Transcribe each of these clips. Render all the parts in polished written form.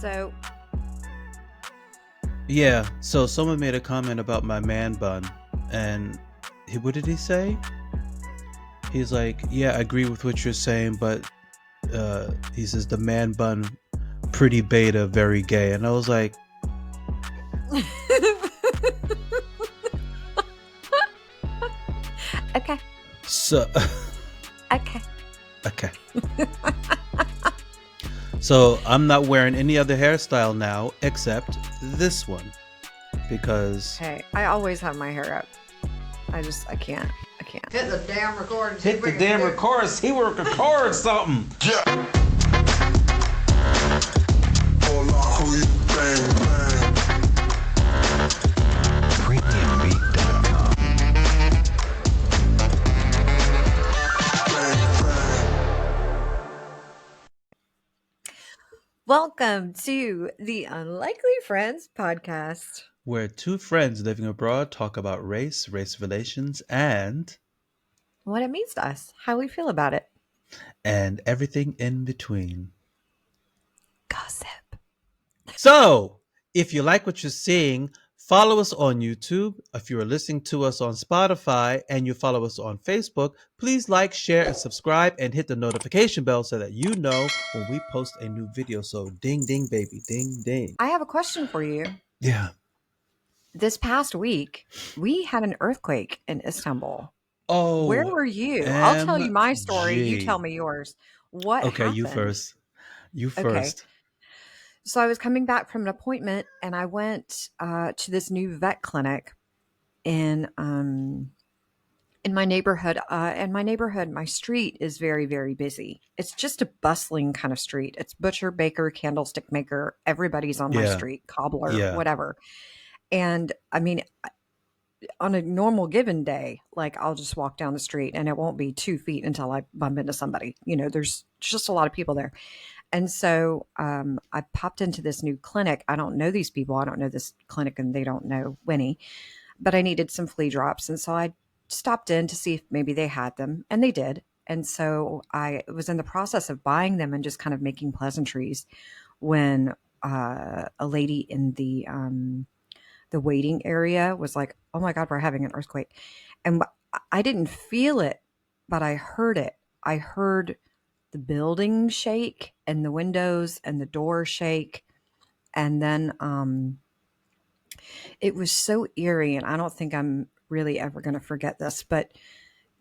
So, Yeah, so someone made a comment about my man bun, and what did he say? He's like, yeah, I agree with what you're saying, but he says the man bun, pretty beta, very gay. And I was like, okay. so, Okay. okay. So I'm not wearing any other hairstyle now except this one because Hey, I always have my hair up. I can't. Hit the damn record. hit the damn record. See, we record something. Welcome to the Unlikely Friends podcast, where two friends living abroad talk about race relations, and what it means to us, how we feel about it. everything in between. Gossip. So, if you like what you're seeing, follow us on YouTube. If you are listening to us on Spotify and you follow us on Facebook, please like, share, and subscribe and hit the notification bell so that you know when we post a new video. So, ding, ding, baby, ding, ding. I have a question for you. Yeah. This past week, we had an earthquake in Istanbul. Oh, where were you? I'll tell you my story. You MG. tell me yours. What Okay, happened? you first. Okay. First. So I was coming back from an appointment, and I went to this new vet clinic in my neighborhood. And my street is very, very busy. It's just a bustling kind of street. It's butcher, baker, candlestick maker. Everybody's on my Yeah. street, cobbler, Yeah. whatever. And I mean, on a normal given day, like I'll just walk down the street and it won't be 2 feet until I bump into somebody. You know, there's just a lot of people there. And so I popped into this new clinic. I don't know these people. I don't know this clinic, and they don't know Winnie. But I needed some flea drops. And so I stopped in to see if maybe they had them. And they did. And so I was in the process of buying them and just kind of making pleasantries when a lady in the waiting area was like, "Oh my God, we're having an earthquake." And I didn't feel it, but I heard it. I heard the building shake and the windows and the door shake. And then it was so eerie, and I don't think I'm really ever going to forget this, but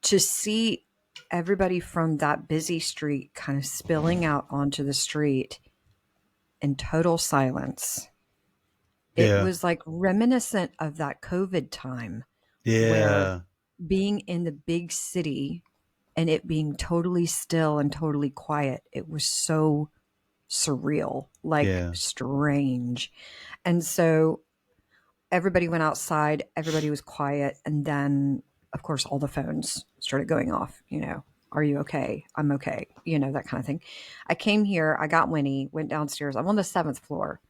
to see everybody from that busy street kind of spilling out onto the street in total silence. It Yeah. was like reminiscent of that COVID time Yeah. where being in the big city and it being totally still and totally quiet, it was so surreal, like Yeah. strange. And so everybody went outside, everybody was quiet. And then, of course, all the phones started going off, you know, "Are you okay? I'm okay." You know, that kind of thing. I came here, I got Winnie, went downstairs. I'm on the 7th floor.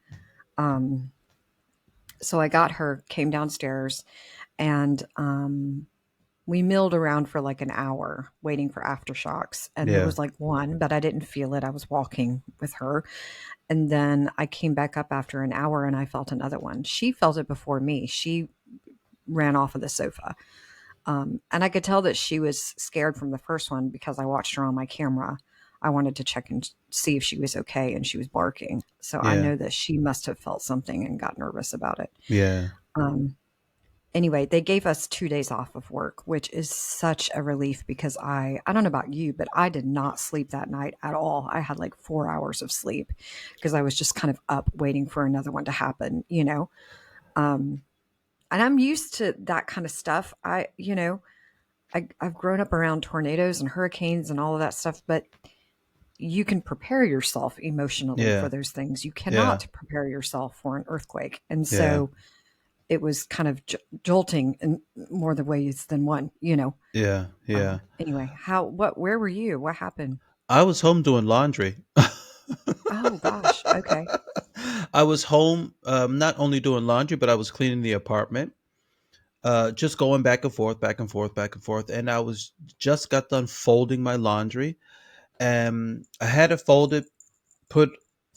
So I got her, came downstairs, and we milled around for like an hour waiting for aftershocks. And there Yeah. was like one, but I didn't feel it. I was walking with her. And then I came back up after an hour and I felt another one. She felt it before me. She ran off of the sofa. And I could tell that she was scared from the first one because I watched her on my camera. I wanted to check and see if she was okay, and she was barking. So I Yeah. know that she must have felt something and got nervous about it. Yeah. Anyway, they gave us 2 days off of work, which is such a relief because I don't know about you, but I did not sleep that night at all. I had like 4 hours of sleep because I was just kind of up waiting for another one to happen, you know? And I'm used to that kind of stuff. I've grown up around tornadoes and hurricanes and all of that stuff, but you can prepare yourself emotionally Yeah. for those things. You cannot prepare yourself for an earthquake. And so it was kind of jolting in more the ways than one, you know? Yeah. Yeah. Anyway, where were you? What happened? I was home doing laundry. Oh gosh. Okay. I was home, not only doing laundry, but I was cleaning the apartment. Just going back and forth, back and forth, back and forth. And I was just got done folding my laundry. I had it folded, put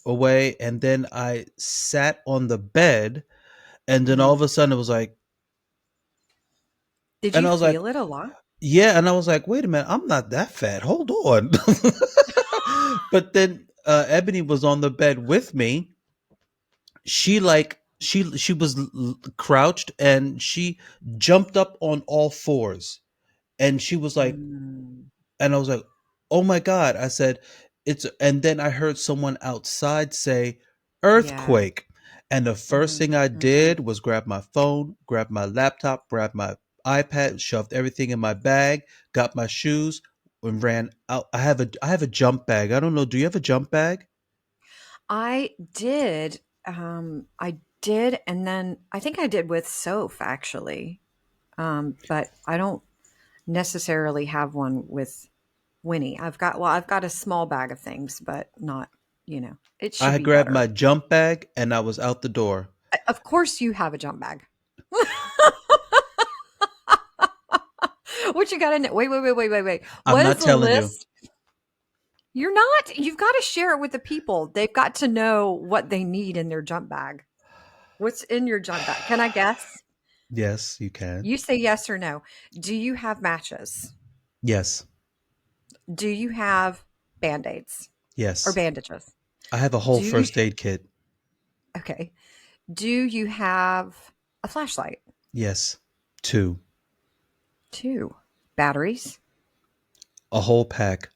away, and then I sat on the bed, and then all Mhm. of a sudden it was like, Did and you I was like, feel it a lot? yeah, and I was like, wait a minute, I'm not that fat. Hold on. But then Ebony was on the bed with me. She was crouched, and she jumped up on all fours, and she was like, Mm. and I was like, "Oh my god!" I said, "It's." And then I heard someone outside say, Yeah. "Earthquake," and the first Mhm. thing I Mhm. did was grab my phone, grab my laptop, grab my iPad, shoved everything in my bag, got my shoes, and ran out. I have a jump bag. I don't know. Do you have a jump bag? I did, I did, and then I think I did with Soph actually, but I don't necessarily have one with Winnie. I've got a small bag of things, but not, it I should had be grabbed better. my jump bag and I was out the door. Of course you have a jump bag. What you got in it? Wait. I'm What is not the telling you. list? You're not. You've got to share it with the people. They've got to know what they need in their jump bag. What's in your jump bag? Can I guess? Yes, you can. You say yes or no. Do you have matches? Yes, Do you have band-aids or yes. bandages? I have a whole Do you first aid kit. Okay. Do you have a flashlight? Yes, two. 2. Batteries? A whole pack.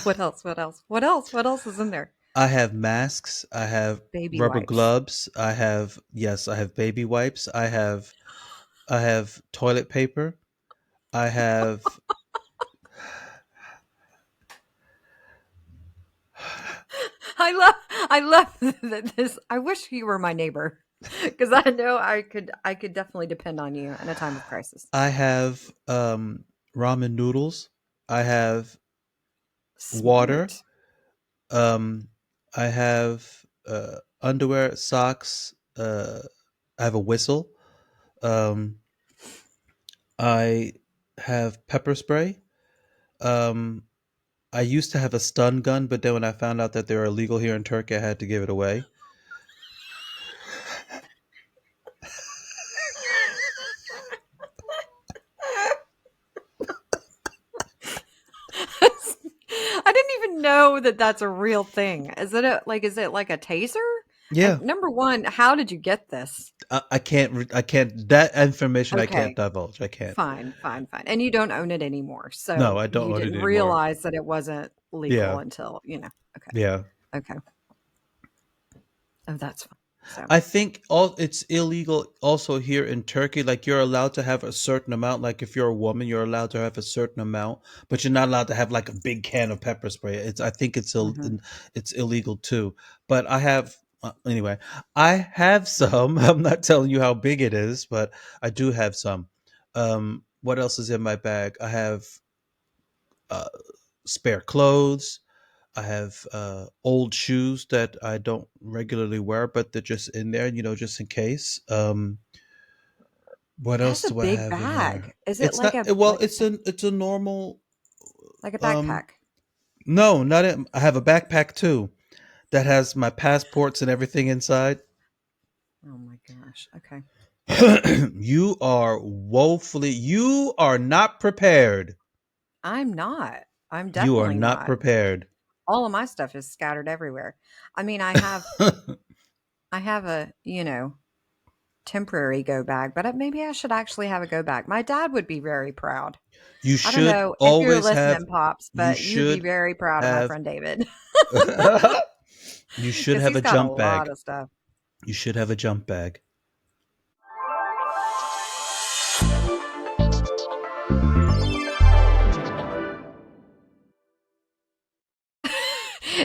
What else? What else? What else? What else is in there? I have masks. I have Baby rubber wipes. gloves. I have baby wipes. I have toilet paper. I have I love that this I wish you were my neighbor because I know I could definitely depend on you in a time of crisis. I have ramen noodles. I have water. Smart. Um I have underwear, socks, I have a whistle. Um I have pepper spray. Um I used to have a stun gun, but then when I found out that they were illegal here in Turkey, I had to give it away. I didn't even know that that's a real thing. Is it like a taser? Yeah, And number 1, how did you get this? I can't. I can't. That information I can't Okay. divulge. I can't. Fine. And you don't own it anymore. No, So I don't you own it didn't anymore. realize that it wasn't legal Yeah, until, okay. yeah. Okay. Oh, that's fine. So, I think all it's illegal also here in Turkey. Like you're allowed to have a certain amount. Like if you're a woman, you're allowed to have a certain amount, but you're not allowed to have like a big can of pepper spray. It's I think mhm. it's illegal too. But I have anyway. I have some. I'm not telling you how big it is, but I do have some. What else is in my bag? I have uh, spare clothes. I have old shoes that I don't regularly wear, but they're just in there, just in case. What else That's a do I big have in there? bag. Is it It's not well. It's a normal. like a Um, backpack? no, not it. I have a backpack too that has my passports and everything inside. Oh my gosh. Okay. You are woefully. You are not prepared. I'm not. I'm You are definitely not not. prepared. All of my stuff is scattered everywhere. I mean, I have a, temporary go bag, but maybe I should actually have a go bag. My dad would be very proud. You I don't should know if you're always have. listening, Pops, You but you'd be should very proud of my have. friend David You should because have he's a got a jump lot bag. of stuff. You should have a jump bag.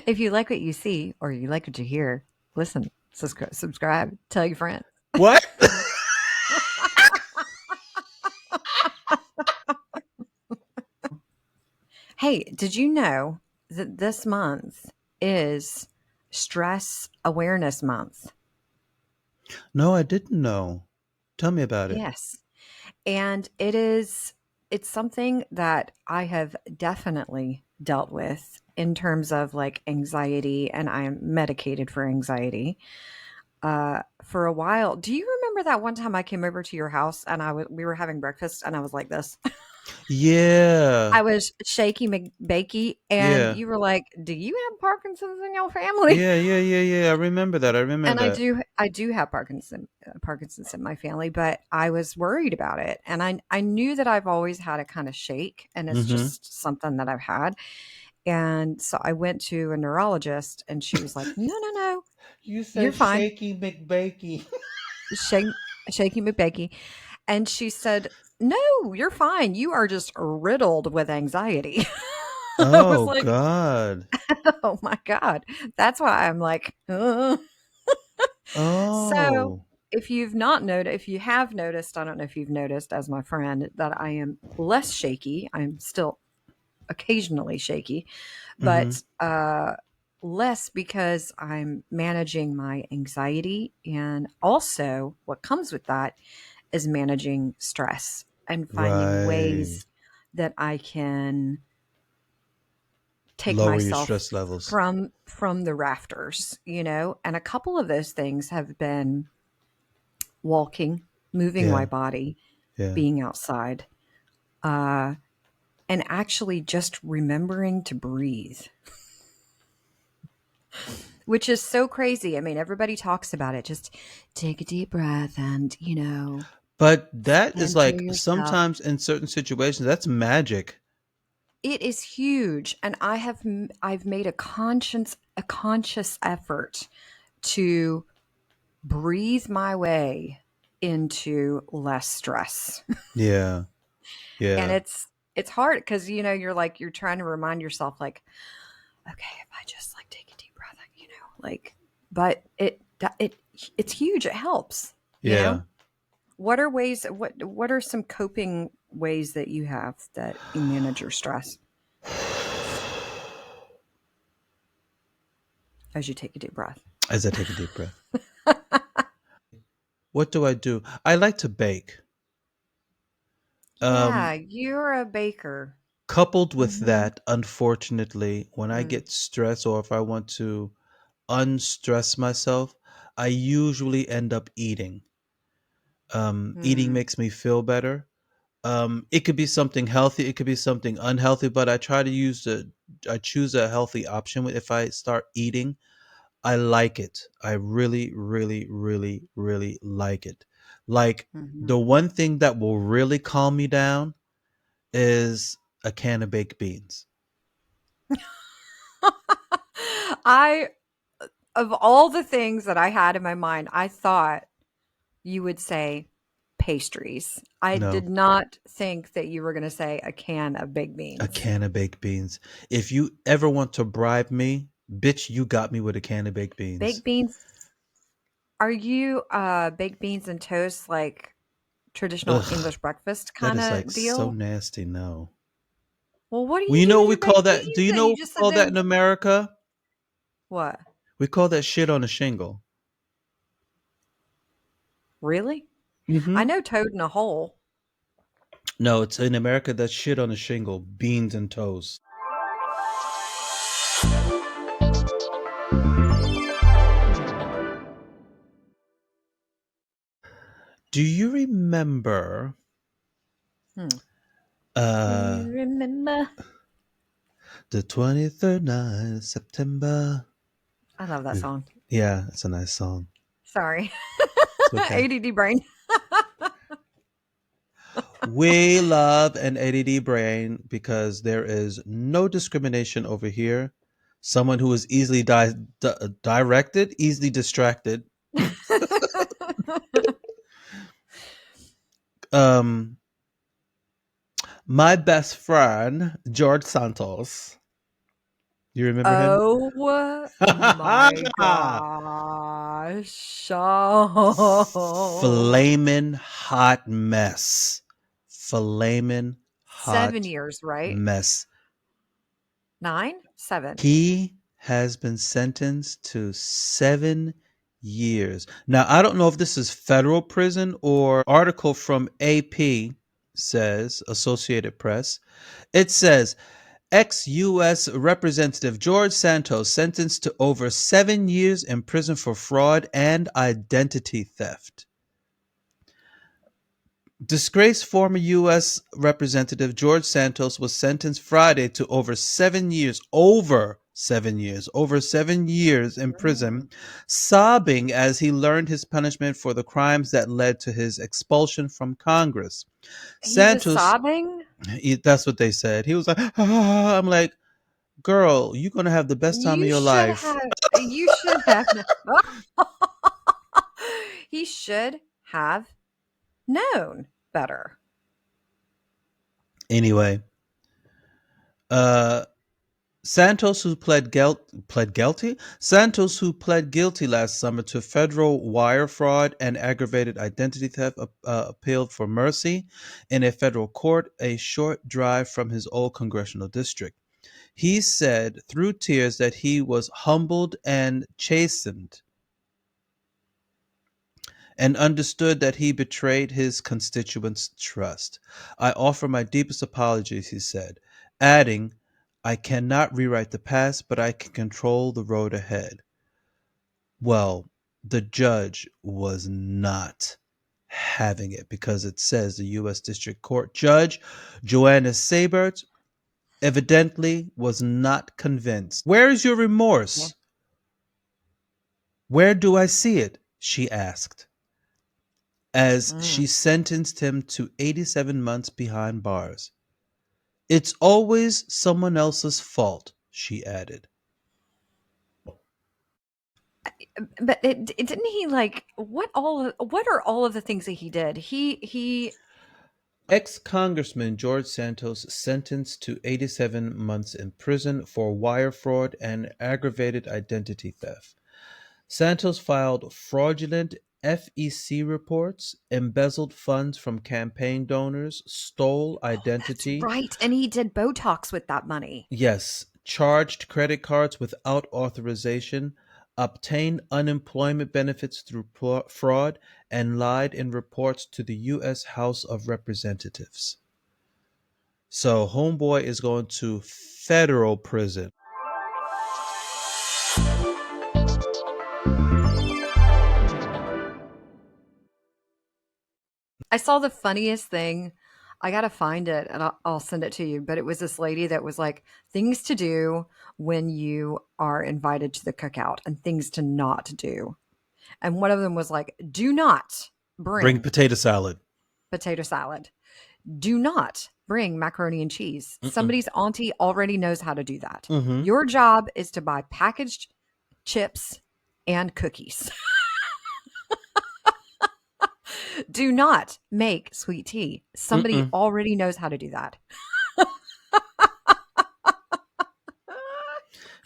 If you like what you see or you like what you hear, listen, subscribe, tell your friends. What? Hey, did you know that this month is Stress Awareness Month? No, I didn't know. Tell me about it. Yes. And it's something that I have definitely dealt with in terms of like anxiety, and I am medicated for anxiety. For a while, do you remember that one time I came over to your house and we were having breakfast and I was like this? Yeah. I was shaky McBakey, and Yeah. you were like, "Do you have Parkinson's in your family?" Yeah. I remember that. I remember And that. I do have Parkinson's in my family, but I was worried about it, and I knew that I've always had a kind of shake, and it's Mm-hmm. just something that I've had. And so I went to a neurologist, and she was like, "No, no, no, You you're said fine." shaky McBakey. Shake, shaky McBakey, and she said, "No, you're fine. You are just riddled with anxiety." I was Oh like, God. oh my God. That's why I'm like, "Ugh." So Oh. if you have noticed, I don't know if you've noticed as my friend that I am less shaky. I'm still occasionally shaky, Mm-hmm. but less because I'm managing my anxiety. And also, what comes with that is managing stress and finding Right. ways that I can take Lower your myself stress levels. from the rafters, and a couple of those things have been walking, moving my Yeah. body, Yeah. being outside, uh, and actually just remembering to breathe, which is so crazy. I mean, everybody talks about it. Just take a deep breath and, But that is center like yourself. sometimes in certain situations, that's magic. It is huge, and I've made a conscious effort to breathe my way into less stress. Yeah. And Yeah. it's hard because you're trying to remind yourself like, okay, if I just like take a deep breath, like, but it's huge. It helps. Yeah. What are some coping ways that you have that you manage your stress as you take a deep breath? As I take a deep breath. What do I do? I like to bake. Yeah, Um, you're a baker. Coupled with Mm-hmm. that, unfortunately, when I Mm, get stressed or if I want to unstress myself, I usually end up eating. Eating mm, makes me feel better. It could be something healthy, it could be something unhealthy, but I choose a healthy option if I start eating. I like it. I really, really, really, really like it. Like mm-hmm. the one thing that will really calm me down is a can of baked beans. I Of all the things that I had in my mind, I thought you would say pastries. I No, did not think that you were going to say a can of baked a beans. can of baked beans. If you ever want to bribe me, bitch, you got me with a can of baked beans. Baked beans, are you baked beans and toast like traditional Ugh, English breakfast that kind is like of so deal? nasty. No. Well, what do Well, you you do know with what we your call baked that? Do beans you then? know You what we just said call that in them. America? What? We call that shit on a shingle. Really? I Mm-hmm. know toad in a hole. No, it's in America that's shit on a shingle, beans and toast. Do you remember Hmm. Do uh you remember? the 23rd night of September? I love that song. Yeah, it's a nice song. Sorry. It's okay. ADD brain. We love an ADD brain because there is no discrimination over here. Someone who is easily directed, easily distracted. Um, my best friend, George Santos. You remember him? Oh my gosh. Oh. Flamin' hot mess. Flamin' 7 hot years, right? mess. 9? 7. He has been sentenced to 7 years. Now, I don't know if this is federal prison or article from AP says, Associated Press. It says Ex-U.S. Representative George Santos sentenced to over 7 years in prison for fraud and identity theft. Disgraced former U.S. Representative George Santos was sentenced Friday to over 7 years in prison, sobbing as he learned his punishment for the crimes that led to his expulsion from Congress. He was Santos, sobbing. that's what they said. He was like, ah. I'm like, girl, you're going to have the best time of You your should life. have. You should have. He should have known better. Anyway, uh, Santos, who pled guilty last summer to federal wire fraud and aggravated identity theft, appealed for mercy in a federal court a short drive from his old congressional district. He said through tears that he was humbled and chastened and understood that he betrayed his constituents' trust. I offer my deepest apologies, he said, adding, I cannot rewrite the past, but I can control the road ahead. Well, the judge was not having it because it says the U.S. District Court Judge Joanna Sabert evidently was not convinced. Where is your Yeah. remorse? Where do I see it? She asked, as Mm. she sentenced him to 87 months behind bars. It's always someone else's fault, she added. But didn't he like what are all of the things that he did? He Ex-Congressman George Santos sentenced to 87 months in prison for wire fraud and aggravated identity theft. Santos filed fraudulent FEC reports, embezzled funds from campaign donors, stole That's identity. right. And he did Botox with that money. Yes, charged credit cards without authorization, obtained unemployment benefits through fraud, and lied in reports to the U.S. House of Representatives. So, homeboy is going to federal prison. I saw the funniest thing. I gotta find it and I'll send it to you. But it was this lady that was like things to do when you are invited to the cookout and things to not do. And one of them was like, do not Bring bring potato salad. potato salad. Do not bring macaroni and cheese. Mm-mm. Somebody's auntie already knows how to do that. Mm-hmm. Your job is to buy packaged chips and cookies. Do not make sweet tea. Somebody Mm-mm. already knows how to do that.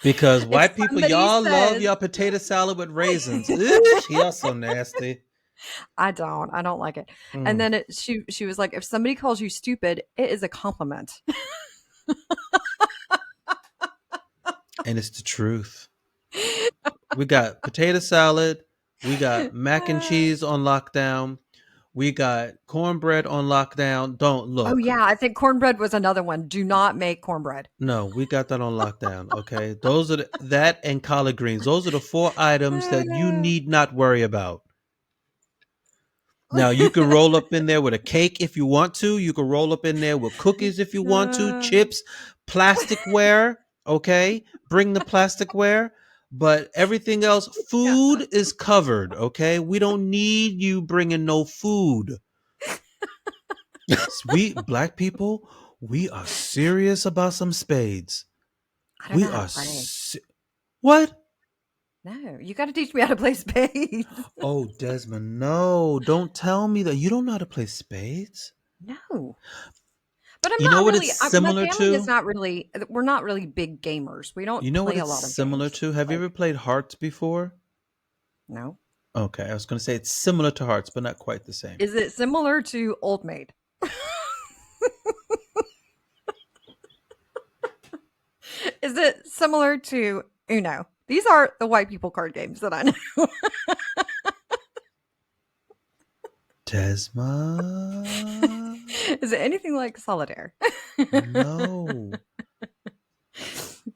Because If white people, somebody y'all love says, y'all potato salad with raisins. Ugh, y'all so nasty. I don't like it. And Mm. then she was like, if somebody calls you stupid, it is a compliment. And it's the truth. We got potato salad. We got mac and cheese on lockdown. We got cornbread on lockdown. Don't Oh look. yeah, I think cornbread was another one. Do not make cornbread. No, we got that on lockdown. Okay, those are that and collard greens. Those are the four items that you need not worry about. Now you can roll up in there with a cake if you want to. You can roll up in there with cookies if you want to. Chips, plasticware. Okay, bring the plasticware. But everything else, Yeah. food is covered. Okay, we don't need you bringing no food. We black people, we are serious about some spades. I don't We know how are to play. what? No, you got to teach me how to play spades. Oh, Desma, no! Don't tell me that you don't know how to play spades. No. But I'm You know not what really, it's my similar family is to? not really, we're not really big gamers. We don't You know what play a it's lot of similar games. to? Have you Like, ever played Hearts before? no. Okay, I was going to say it's similar to Hearts, but not quite the same. Is it similar to Old Maid? Is it similar to Uno? These are the white people card games that I know. Desma, Is it anything like Solitaire? no.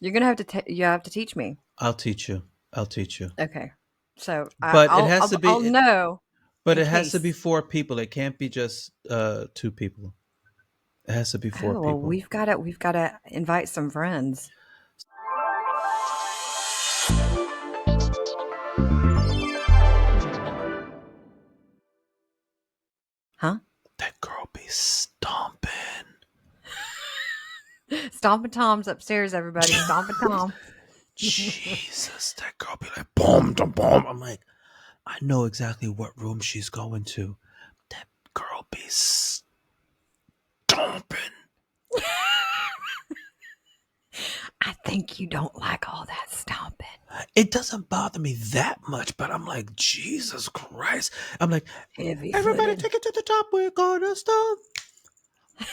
You're gonna have to you have to teach me. I'll teach you. I'll teach you. Okay. So But it has to I'll be. know But in it has to be case. 4 people. It can't be just 2 people. It has to be four Oh well, people. we've gotta invite some friends. Huh? That girl be stomping. Stomping Tom's upstairs, everybody. Stomping Tom. Jesus, that girl be like boom, da, boom. I'm like, I know exactly what room she's going to. That girl be stomping. I think you don't like all that stomping. It doesn't bother me that much, but I'm like, Jesus Christ. I'm like, Heavy everybody footed. take it to the top. We're gonna stomp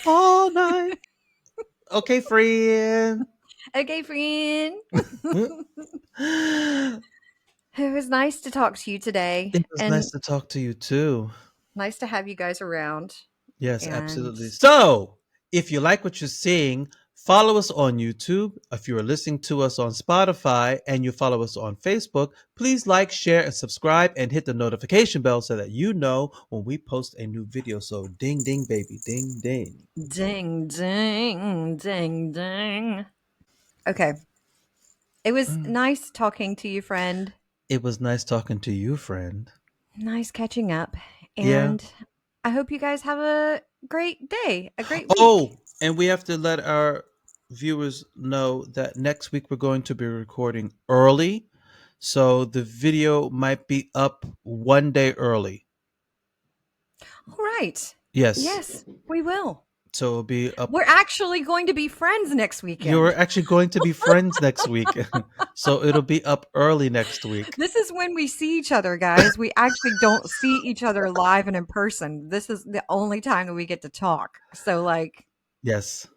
all night. Okay, friend. Okay, friend. It It was nice to talk to you today, was nice and to talk to you too. nice to have you guys around. Yes, And absolutely. So, if you like what you're seeing, follow us on YouTube. If you are listening to us on Spotify and you follow us on Facebook, please like, share, and subscribe and hit the notification bell so that you know when we post a new video. So, ding, ding, baby, ding, ding. ding, ding, ding, ding. Okay. It was nice talking to you, friend. It was nice talking to you, friend. Nice catching up. Yeah. And I hope you guys have a great day, a great week. Oh, and we have to let our viewers know that next week we're going to be recording early. So the video might be up one day early. All right. Yes. Yes, we will. So it'll be up. We're actually going to be friends next weekend. You're actually going to be friends next week. So it'll be up early next week. This is when we see each other, guys. We actually don't see each other live and in person. This is the only time that we get to talk. So, like, Yes.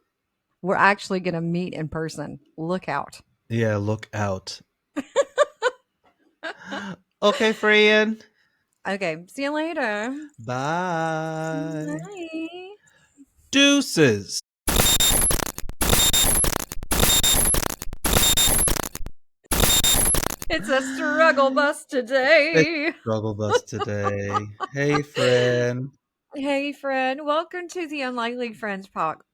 we're actually going to meet in person. Look out. Yeah, look out. Okay, friend. Okay. See you later. Bye. Bye. Deuces. It's a struggle bus today. Struggle bus today. Hey, friend. Hey, friend. Welcome to the Unlikely Friends Talk.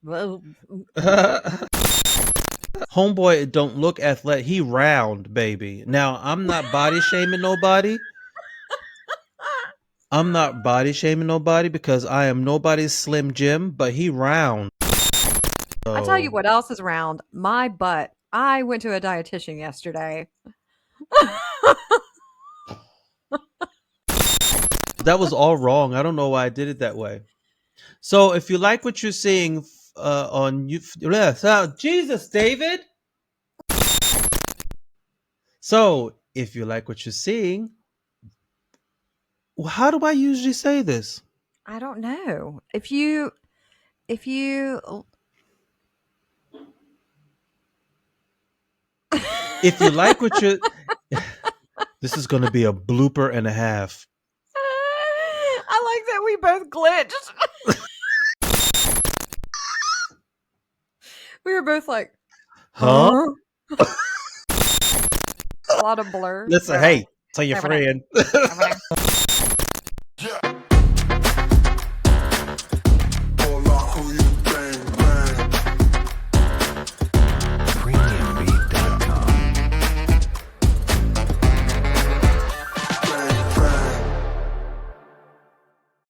Homeboy don't look athletic. He round, baby. Now, I'm not body shaming nobody. I'm not body shaming nobody because I am nobody's Slim Jim, but he round. I'll tell you what else is round. My butt. I went to a dietitian yesterday. That was all wrong. I don't know why I did it that way. So if you like what you're seeing on YouTube, Jesus, David. So if you like what you're seeing, how do I usually say this? I don't know. If you if you like what you this is going to be a blooper and a half. I like that we both glitched. We were both like, Huh? A lot of blur. Listen, hey, tell your friend.